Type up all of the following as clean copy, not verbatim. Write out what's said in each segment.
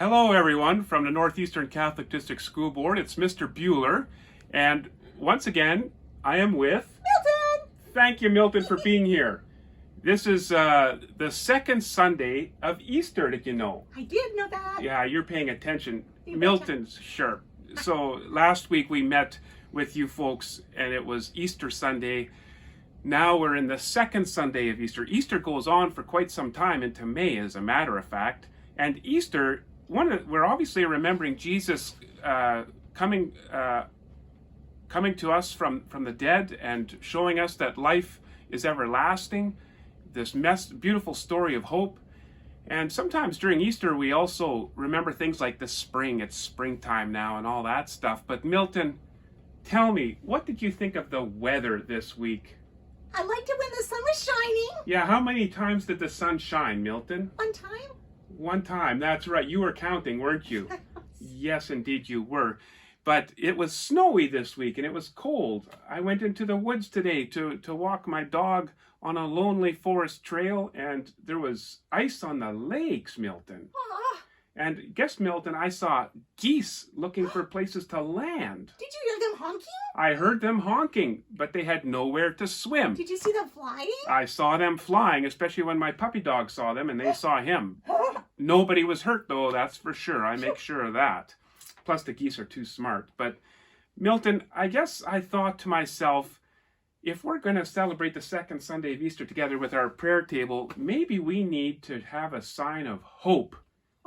Hello everyone from the Northeastern Catholic District School Board. It's Mr. Bueller, and once again I am with Milton! Thank you, Milton, for being here. This is the second Sunday of Easter, did you know? I did know that. Yeah, you're paying attention. You Milton's sharp. So last week we met with you folks and it was Easter Sunday. Now we're in the second Sunday of Easter. Easter goes on for quite some time into May, as a matter of fact. And Easter, we're obviously remembering Jesus coming to us from the dead and showing us that life is everlasting. This beautiful story of hope. And sometimes during Easter we also remember things like the spring. It's springtime now and all that stuff. But Milton, tell me, what did you think of the weather this week? I liked it when the sun was shining. Yeah, how many times did the sun shine, Milton? One time. One time, that's right. You were counting, weren't you? Yes, indeed you were. But it was snowy this week and it was cold. I went into the woods today to walk my dog on a lonely forest trail, and there was ice on the lakes, Milton. Aw. And guess, Milton, I saw geese looking for places to land. Did you hear them honking? I heard them honking, but they had nowhere to swim. Did you see them flying? I saw them flying, especially when my puppy dog saw them and they saw him. Nobody was hurt, though, that's for sure. I make sure of that. Plus, the geese are too smart. But, Milton, I guess I thought to myself, if we're going to celebrate the second Sunday of Easter together with our prayer table, maybe we need to have a sign of hope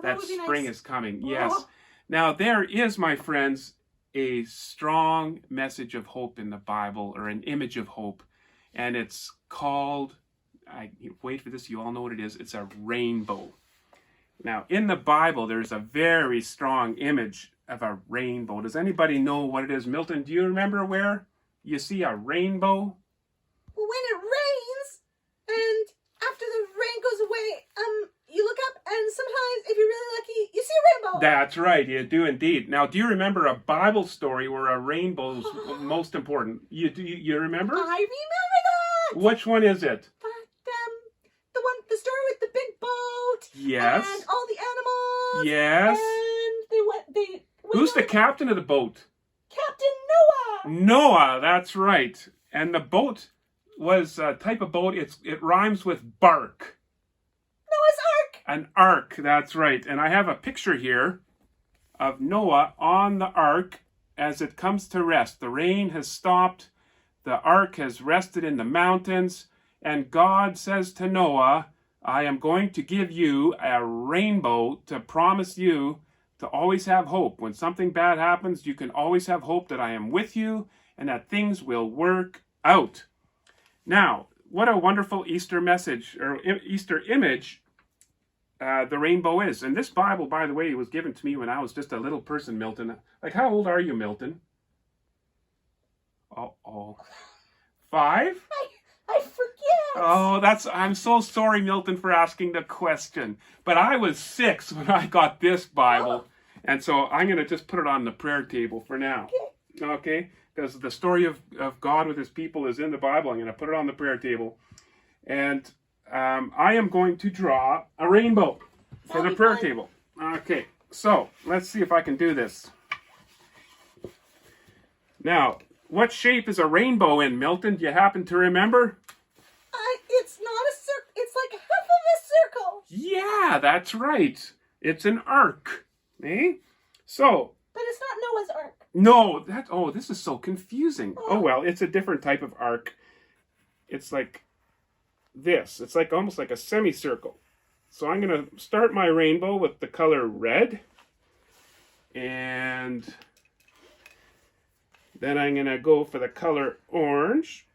that spring is coming. Yes. Now, there is, my friends, a strong message of hope in the Bible, or an image of hope. And it's called, wait for this, you all know what it is. It's a rainbow. Now, in the Bible, there's a very strong image of a rainbow. Does anybody know what it is? Milton, do you remember where you see a rainbow? When it rains, and after the rain goes away, you look up, and sometimes, if you're really lucky, you see a rainbow. That's right, you do indeed. Now, do you remember a Bible story where a rainbow's most important? You remember? I remember that. Which one is it? The story with the big boat. Yes. And all the animals. Yes. And they went Who's the captain of the boat? Captain Noah. Noah, that's right. And the boat was a type of boat, it rhymes with bark. Noah's Ark. An ark, that's right. And I have a picture here of Noah on the ark as it comes to rest. The rain has stopped. The ark has rested in the mountains. And God says to Noah, I am going to give you a rainbow to promise you to always have hope. When something bad happens, you can always have hope that I am with you and that things will work out. Now, what a wonderful Easter message, or Easter image the rainbow is. And this Bible, by the way, was given to me when I was just a little person, Milton. Like, how old are you, Milton? Uh-oh. 5? I forget. Oh, I'm so sorry, Milton, for asking the question. But I was 6 when I got this Bible. And so I'm going to just put it on the prayer table for now. Okay? Because the story of God with his people is in the Bible. I'm going to put it on the prayer table. And I am going to draw a rainbow for the prayer table. Okay, so let's see if I can do this. Now, what shape is a rainbow in, Milton? Do you happen to remember? It's not a circle. It's like half of a circle. Yeah, that's right. It's an arc. Eh? So. But it's not Noah's Ark. No, this is so confusing. Oh, well, it's a different type of arc. It's like this. It's like almost like a semicircle. So I'm going to start my rainbow with the color red. And then I'm going to go for the color orange.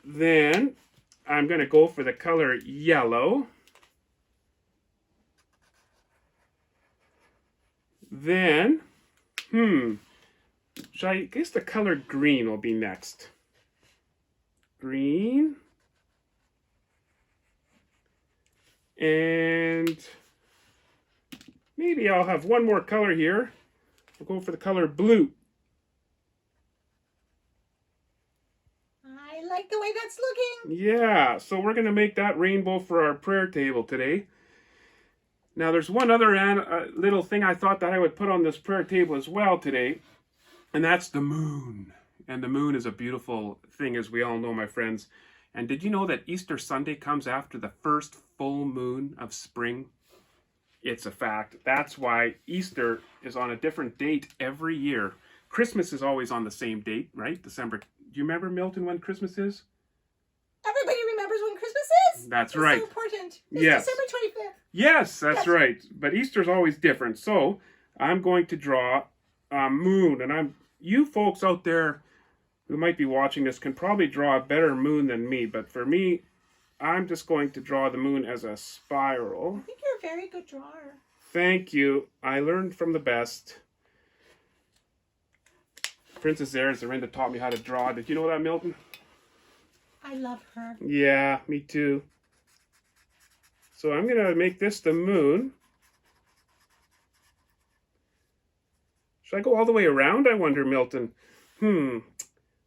Then I'm going to go for the color yellow. Then, I guess the color green will be next. Green. And maybe I'll have one more color here. I'll go for the color blue. I like the way that's looking. Yeah, so we're going to make that rainbow for our prayer table today. Now, there's one other little thing I thought that I would put on this prayer table as well today, and that's the moon. And the moon is a beautiful thing, as we all know, my friends. And did you know that Easter Sunday comes after the first full moon of spring? It's a fact. That's why Easter is on a different date every year. Christmas is always on the same date, right? December. Do you remember, Milton, when Christmas is? Everybody remembers when Christmas is. That's it's right. So important. It's Yes. December 25th. Yes, that's right. But Easter's always different. So I'm going to draw a moon, and you folks out there who might be watching this can probably draw a better moon than me. But for me, I'm just going to draw the moon as a spiral. I think you're a very good drawer. Thank you. I learned from the best. Princess Zorinda taught me how to draw. Did you know that, Milton? I love her. Yeah, me too. So I'm going to make this the moon. Should I go all the way around, I wonder, Milton?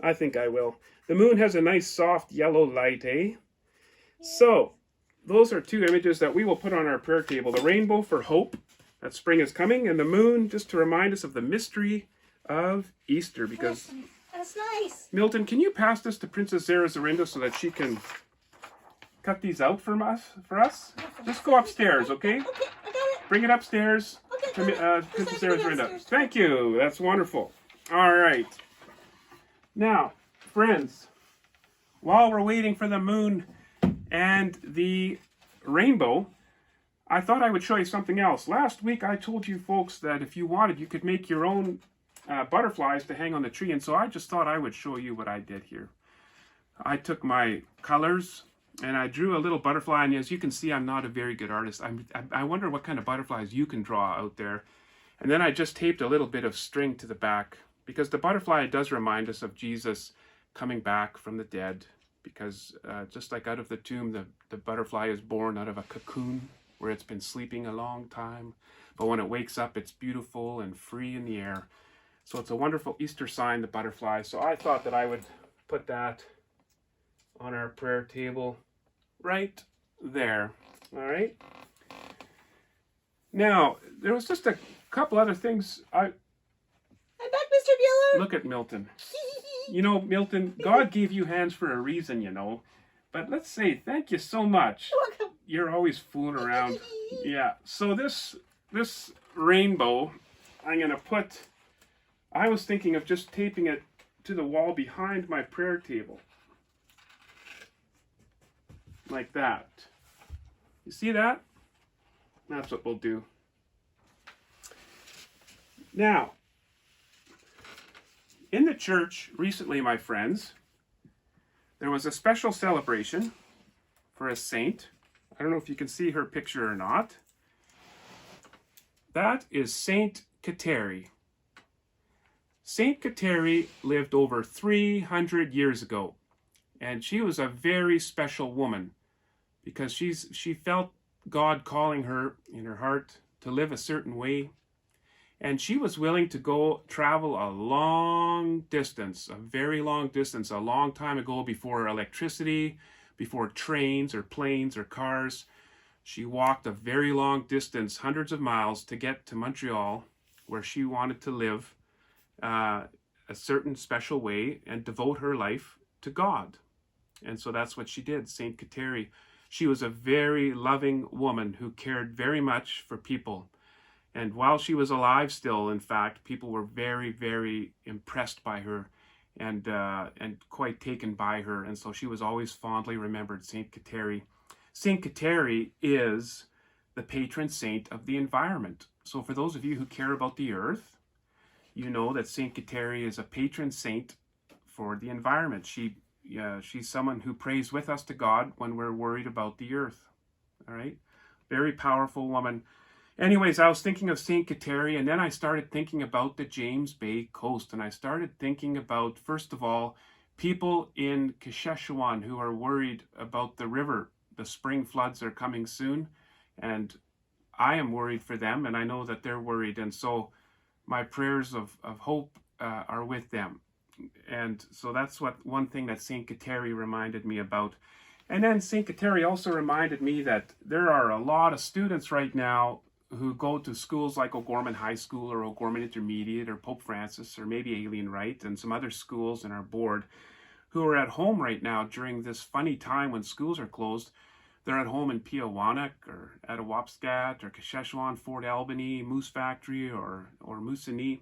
I think I will. The moon has a nice soft yellow light, eh? So, those are two images that we will put on our prayer table. The rainbow for hope, that spring is coming, and the moon just to remind us of the mystery of Easter. Because, that's nice. Milton, can you pass this to Princess Zorinda so that she can cut these out for us? Just go upstairs, okay? Okay, I got it. Bring it upstairs to Princess Zorinda. Thank you. That's wonderful. All right. Now, friends, while we're waiting for the moon and the rainbow, I thought I would show you something else. Last week I told you folks that if you wanted, you could make your own butterflies to hang on the tree. And so I just thought I would show you what I did here. I took my colors and I drew a little butterfly. And as you can see, I'm not a very good artist. I wonder what kind of butterflies you can draw out there. And then I just taped a little bit of string to the back, because the butterfly does remind us of Jesus coming back from the dead. Because just like out of the tomb, the butterfly is born out of a cocoon where it's been sleeping a long time. But when it wakes up, it's beautiful and free in the air. So it's a wonderful Easter sign, the butterfly. So I thought that I would put that on our prayer table right there. All right. Now, there was just a couple other things. I'm back, Mr. Bueller. Look at Milton. You know, Milton, God gave you hands for a reason, you know. But let's say thank you so much. You're welcome. You're always fooling around. Yeah. So this rainbow, I'm going to put, I was thinking of just taping it to the wall behind my prayer table. Like that. You see that? That's what we'll do. Now, in the church recently, my friends, there was a special celebration for a saint. I don't know if you can see her picture or not. That is Saint Kateri. Saint Kateri lived over 300 years ago, and she was a very special woman because she felt God calling her in her heart to live a certain way. And she was willing to go travel a long distance, a very long distance, a long time ago before electricity, before trains or planes or cars. She walked a very long distance, hundreds of miles, to get to Montreal, where she wanted to live a certain special way and devote her life to God. And so that's what she did, Saint Kateri. She was a very loving woman who cared very much for people. And while she was alive still, in fact, people were very, very impressed by her and quite taken by her. And so she was always fondly remembered, Saint Kateri. Saint Kateri is the patron saint of the environment. So for those of you who care about the earth, you know that Saint Kateri is a patron saint for the environment. She's someone who prays with us to God when we're worried about the earth. All right? Very powerful woman. Anyways, I was thinking of Saint Kateri, and then I started thinking about the James Bay coast, and I started thinking about, first of all, people in Saskatchewan who are worried about the river. The spring floods are coming soon, and I am worried for them, and I know that they're worried, and so my prayers of hope are with them. And so that's one thing that Saint Kateri reminded me about. And then St. Kateri also reminded me that there are a lot of students right now who go to schools like O'Gorman High School or O'Gorman Intermediate or Pope Francis or maybe Alien Wright and some other schools in our board who are at home right now during this funny time when schools are closed. They're at home in Peawanuck or Attawapskat or Kasheshuan, Fort Albany, Moose Factory or Moosonee.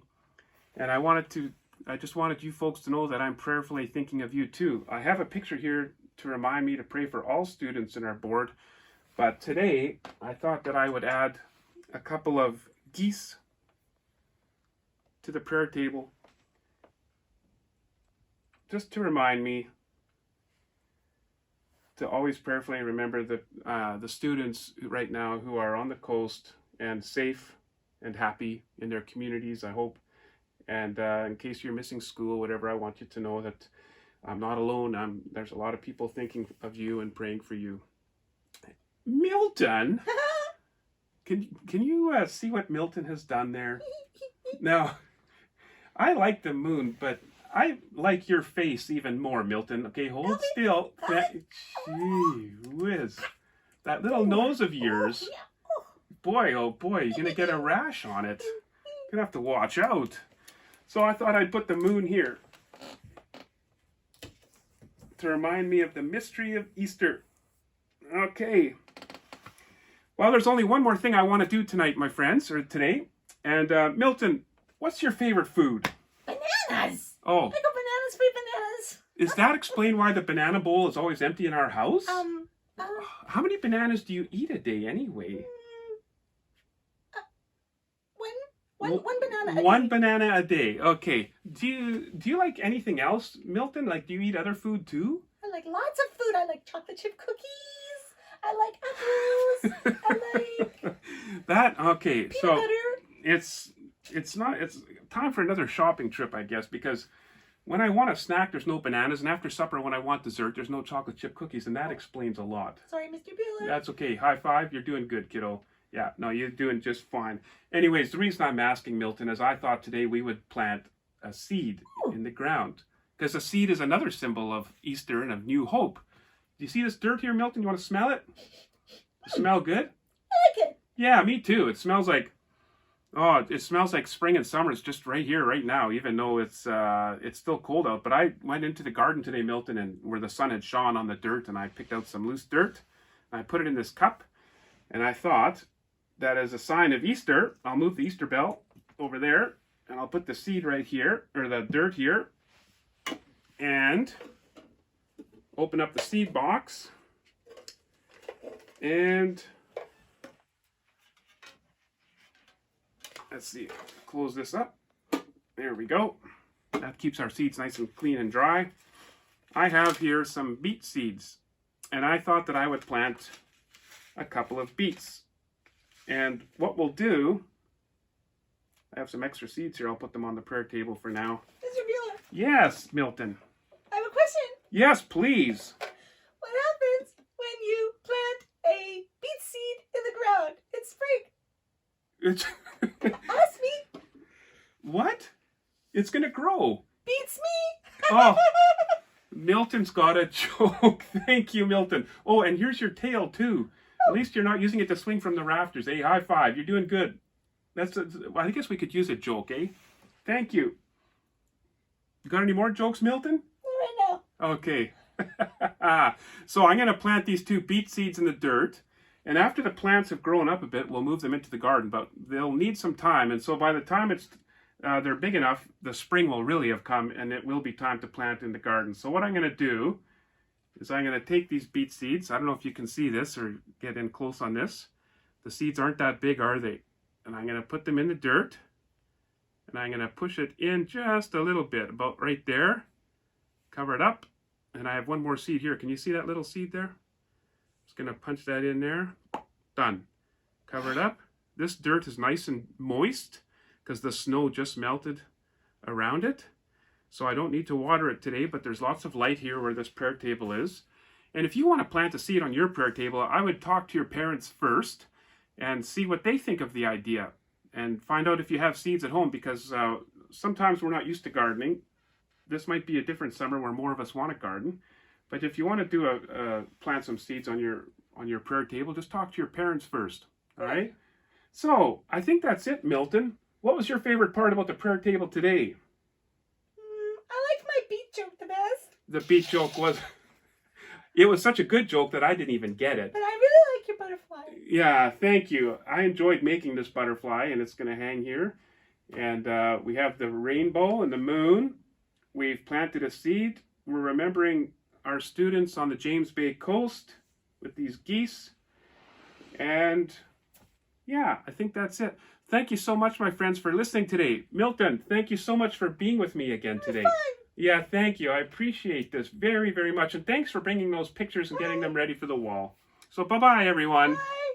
And I just wanted you folks to know that I'm prayerfully thinking of you too. I have a picture here to remind me to pray for all students in our board. But today, I thought that I would add a couple of geese to the prayer table just to remind me to always prayerfully remember the students right now who are on the coast and safe and happy in their communities, I hope. And in case you're missing school, whatever, I want you to know that I'm not alone. There's a lot of people thinking of you and praying for you. Milton! Can you see what Milton has done there? Now, I like the moon, but I like your face even more, Milton. Okay, hold still. Gee whiz. That little nose of yours. Boy, oh boy, you're going to get a rash on it. You're going to have to watch out. So I thought I'd put the moon here to remind me of the mystery of Easter. Okay. Well, there's only one more thing I want to do tonight, my friends, or today. And Milton, what's your favorite food? Bananas. Oh. I got bananas, free bananas. Does that explain why the banana bowl is always empty in our house? How many bananas do you eat a day anyway? One banana a day. One banana a day. Okay. Do you like anything else, Milton? Like, do you eat other food too? I like lots of food. I like chocolate chip cookies. I like apples. I like that. Okay. peanut So butter. it's time for another shopping trip, I guess, because when I want a snack, there's no bananas, and after supper, when I want dessert, there's no chocolate chip cookies, and that explains a lot. Sorry, Mr. Bueller. That's okay. High five. You're doing good, kiddo. Yeah, no, you're doing just fine. Anyways, the reason I'm asking, Milton, is I thought today we would plant a seed in the ground. Because a seed is another symbol of Easter and of new hope. Do you see this dirt here, Milton? You want to smell it? Smell good? I like it. Yeah, me too. It smells like spring and summer. It's just right here, right now, even though it's still cold out. But I went into the garden today, Milton, and where the sun had shone on the dirt, and I picked out some loose dirt, and I put it in this cup, and I thought that as a sign of Easter, I'll move the Easter bell over there, and I'll put the seed right here, or the dirt here, and open up the seed box, and let's see, close this up. There we go. That keeps our seeds nice and clean and dry. I have here some beet seeds, and I thought that I would plant a couple of beets. And what we'll do, I have some extra seeds here. I'll put them on the prayer table for now. Mr. Bueller, Yes, Milton. I have a question. Yes, please. What happens when you plant a beet seed in the ground in spring? It's Ask me. what? It's gonna grow. Beats me. Oh, Milton's got a joke. Thank you, Milton. Oh, and here's your tail too. At least you're not using it to swing from the rafters. Hey, high five. You're doing good. I guess we could use a joke, eh? Thank you. You got any more jokes, Milton? Right now. Okay. So I'm going to plant these two beet seeds in the dirt. And after the plants have grown up a bit, we'll move them into the garden. But they'll need some time. And so by the time they're big enough, the spring will really have come. And it will be time to plant in the garden. So what I'm going to do is I'm going to take these beet seeds. I don't know if you can see this or get in close on this. The seeds aren't that big, are they? And I'm going to put them in the dirt. And I'm going to push it in just a little bit, about right there. Cover it up. And I have one more seed here. Can you see that little seed there? Just going to punch that in there. Done. Cover it up. This dirt is nice and moist because the snow just melted around it. So I don't need to water it today, but there's lots of light here where this prayer table is. And if you want to plant a seed on your prayer table, I would talk to your parents first and see what they think of the idea. And find out if you have seeds at home, because sometimes we're not used to gardening. This might be a different summer where more of us want to garden. But if you want to do plant some seeds on your prayer table, just talk to your parents first. All right? So, I think that's it, Milton. What was your favorite part about the prayer table today? I liked my beat joke the best. The beat joke was... It was such a good joke that I didn't even get it. But I really like your butterfly. Yeah, thank you. I enjoyed making this butterfly, and it's going to hang here. And we have the rainbow and the moon. We've planted a seed. We're remembering our students on the James Bay coast with these geese. And yeah, I think that's it. Thank you so much, my friends, for listening today. Milton, thank you so much for being with me again today. Fun. Yeah, thank you. I appreciate this very, very much. And thanks for bringing those pictures and getting them ready for the wall. So bye-bye, everyone. Bye.